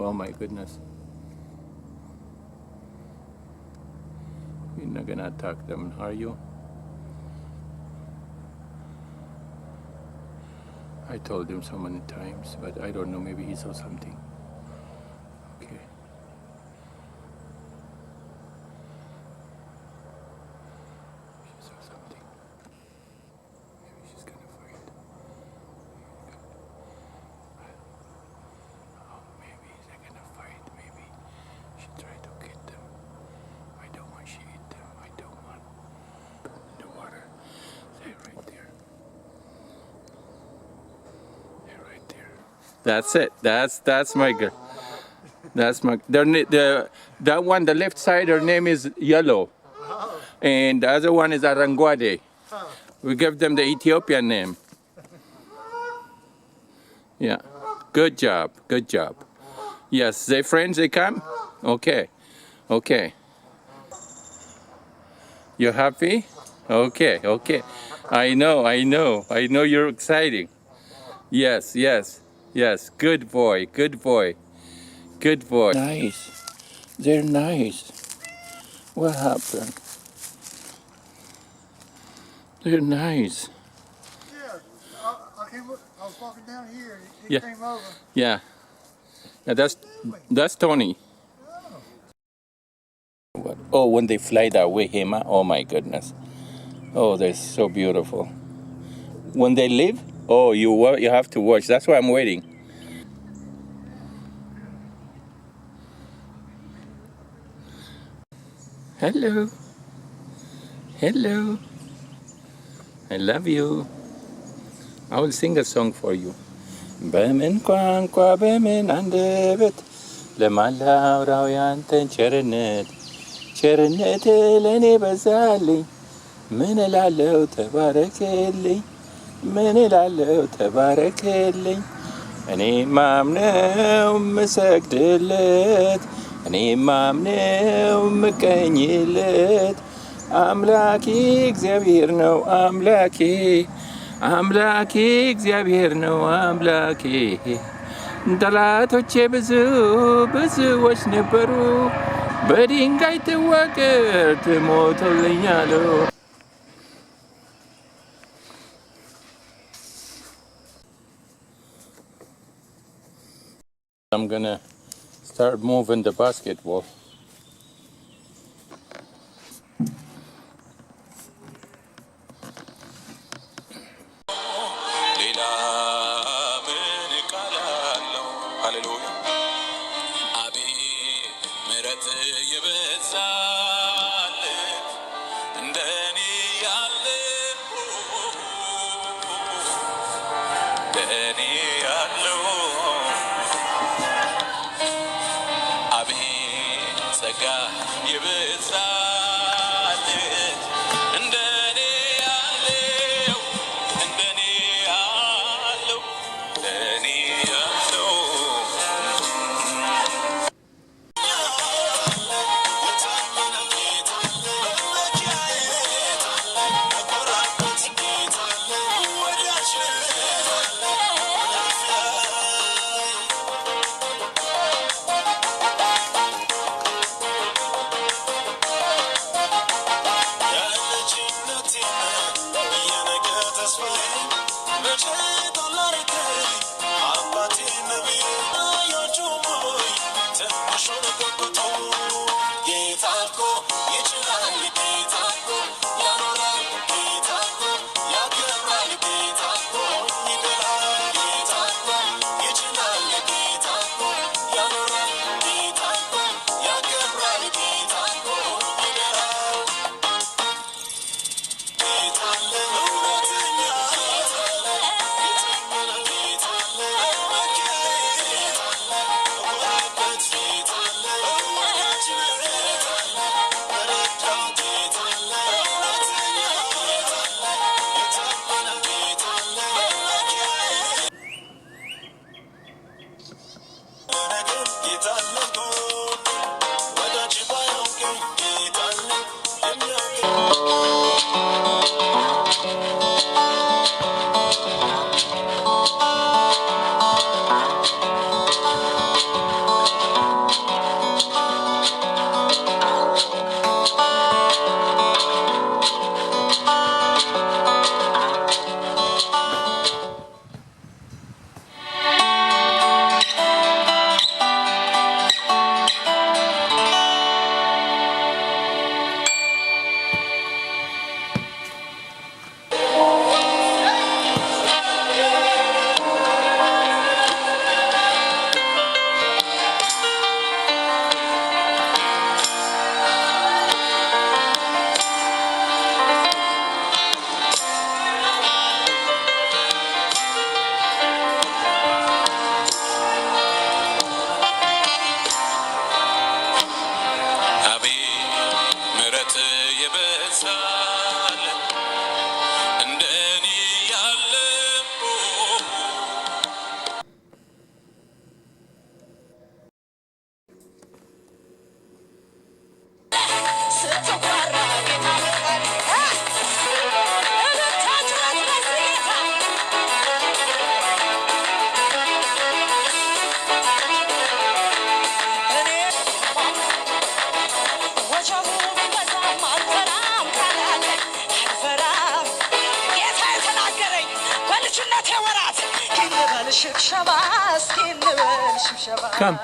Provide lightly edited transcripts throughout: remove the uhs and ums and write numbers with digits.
Oh my goodness. You're not gonna attack them, are you? I told him so many times, but I don't know, maybe he saw something. Okay. She saw something. Maybe she's gonna fight. Oh, maybe they're gonna fight. Maybe she tried to get them. I don't want she eat them. I don't want the water. They're right there. They're right there. That's it. That's my girl. That's my. That one, the left side, her name is Yellow, and the other one is Aranguade. We give them the Ethiopian name. Yeah. Good job. Good job. Yes, they friends. They come. Okay. Okay. You happy? Okay. Okay. I know. I know. I know you're excited. Yes. Yes. Yes. Good boy. Good boy. Good boy. Nice. They're nice. What happened? They're nice. Yeah, I was walking down here and he Yeah. came over. Yeah. Yeah, that's Tony. Oh, when they fly that way, Hema. Oh my goodness. Oh, they're so beautiful. When they leave, oh, you have to watch. That's why I'm waiting. Hello. Hello. I love you. I will sing a song for you. በምን ቋንቋ በምን አንደበት ለማላውራው ያንተን ቸርነት ቸርነት ለእኔ በዛልኝ ምን እላለሁ ተባረክልኝ ምን እላለሁ ተባረክልኝ እኔ ማምነው ምሰግድለት እኔ ማምነው ምቀኝለት አምላኬ እግዚአብሔር ነው አምላኬ አምላኬ እግዚአብሔር ነው አምላኬ ጠላቶቼ ብዙዎች ነበሩ በድንጋይ ትወገር ትሞቶልኛሉ I'm gonna start moving the basketball. Come.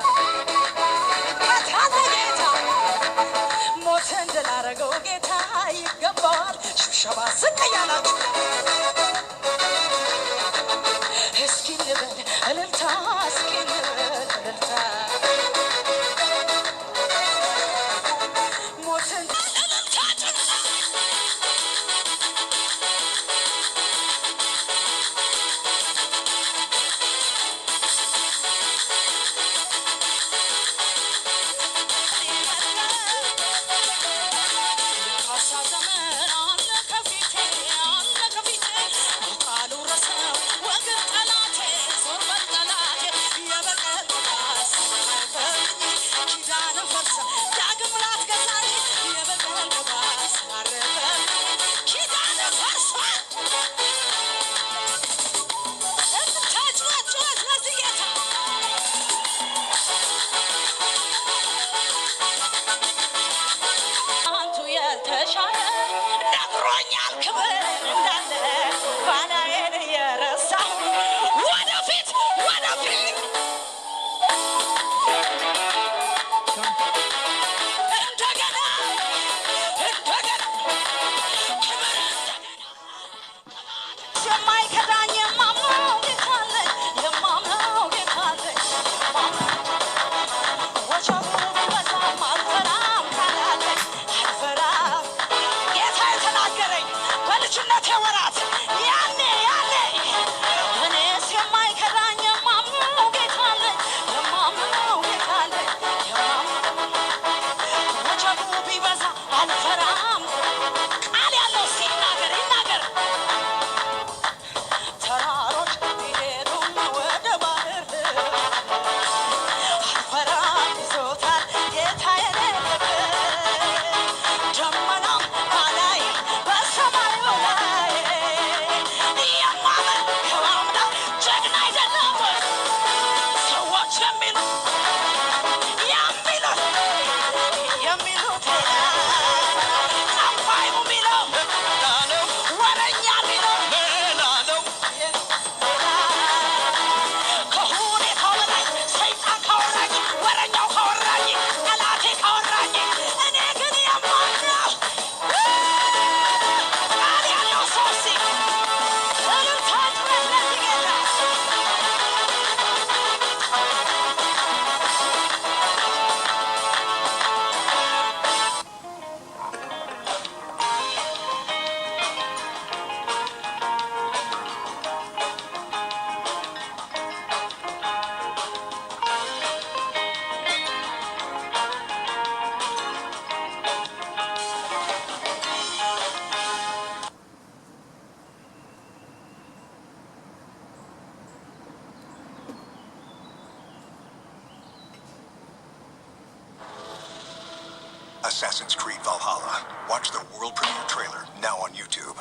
Assassin's Creed Valhalla. Watch the world premiere trailer now on YouTube.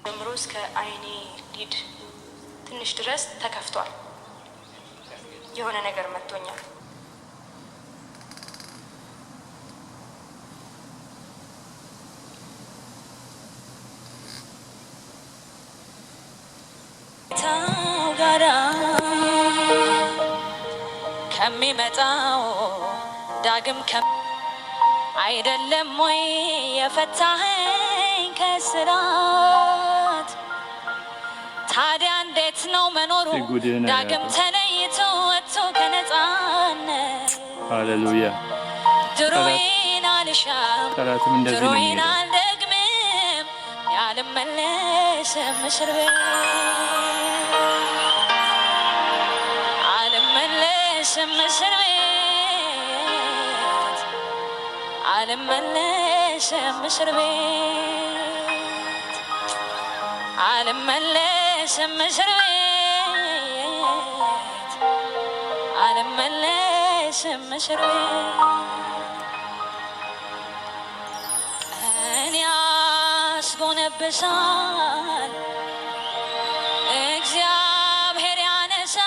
ጀምሮስ ከአይኔ ሊድ ትንሽ ድረስ ተከፍቷል። የሆነ ነገር መጥቶኛል። ታጋራ ከሚመጣው ዳግም አይደለም ወይ የፈታኸኝ ከስራት ታዲያ እንዴት ነው መኖሩ ዳግም ተለይቶ ወጥቶ ከነጻነት ሃሌሉያ ድሮዬን አልሻም ድሮዬን አልደግምም ያልመለስም እስር ቤት አልመለስም እስር ቤት አልመለስም እስር ቤት አልመለስም እስር ቤት አልመለስም እስር ቤት ቀን ያስጎነብሳል እግዚአብሔር ያነሳል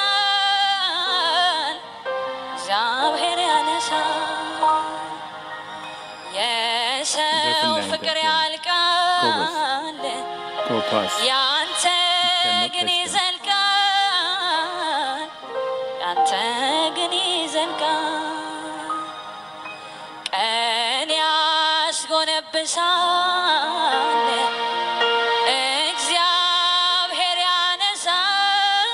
እግዚአብሔር ያነሳል የሰው ፍቅር ያልቃል ያንተ ግን ይዘልቃል ግን ይዘልቃል። ቀን ያስጎነብሳል፣ እግዚአብሔር ያነሳል።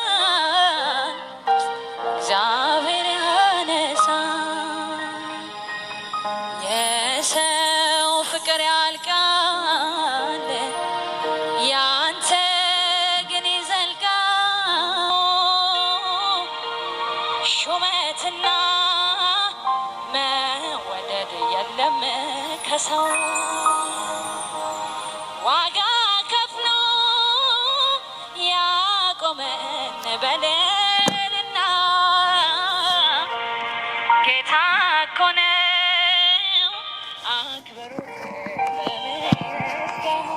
እግዚአብሔር ያነሳል። የሰው ፍቅር ያልቃል፣ ያንተ ግን ይዘልቃል። ሹመትና መወደድ የለም ከሰው ዋጋ ከፍሎ ያቆመን በልልና ጌታ እኮ ነው አክብሩት በምስጋና።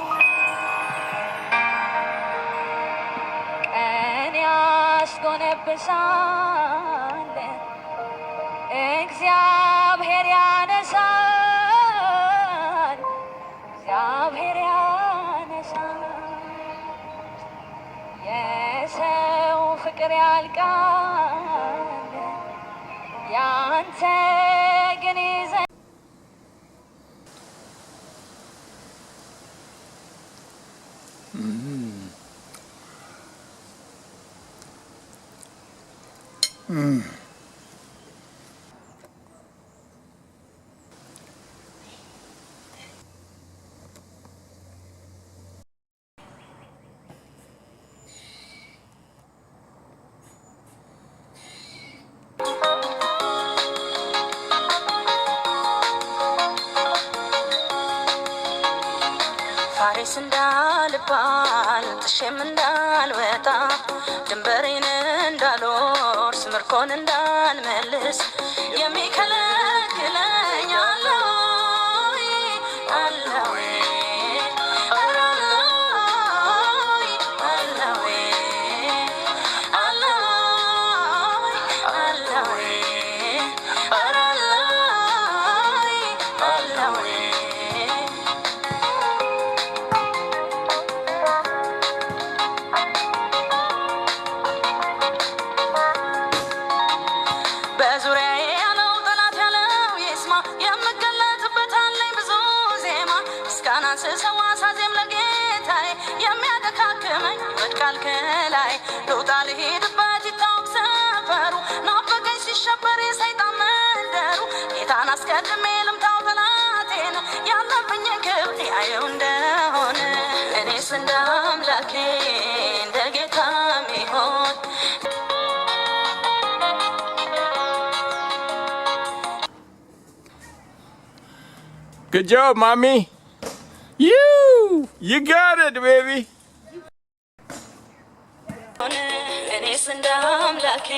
ቀን ያስጎነብሳል፣ እግዚአብሔር ያነሳል። እግዚአብሔር ያነሳል። የሰው ፍቅር ያልቃል፣ ያንተ ግን ይዘ ፋሪስ እንዳልባል ጥሼም እንዳልወጣ ድንበሬን እንዳልወርስ ምርኮን እንዳልመልስ የሚከለክለኝ አለ ወይ? አለ ወይ? ኧረ አለ ወይ? አለ ወይ? አለ ወይ? ኧረ አለ ወይ? በዙሪያዬ ያለው ጠላት ያለው ይስማ፣ የምገለጥበት አለኝ ብዙ ዜማ። ምስጋናን ስሰዋ ሳዜም ለጌታዬ፣ የሚያደካክመኝ ይወድቃል ከላይ። ልውጣ ልሄድበት ይታወቅ ሰፈሩ፣ ናፈቀኝ ሲሸበር የሰይጣን መንደሩ። ጌታን አስቀድሜ ልምታው ጠላቴን፣ ያለብኝን ክብር ያየው እንደሆነ። እኔስ እንደ አምላኬ እንደ ጌታ ሚሆን Good job, mommy. You got it, baby. እኔስ እንደ አምላኬ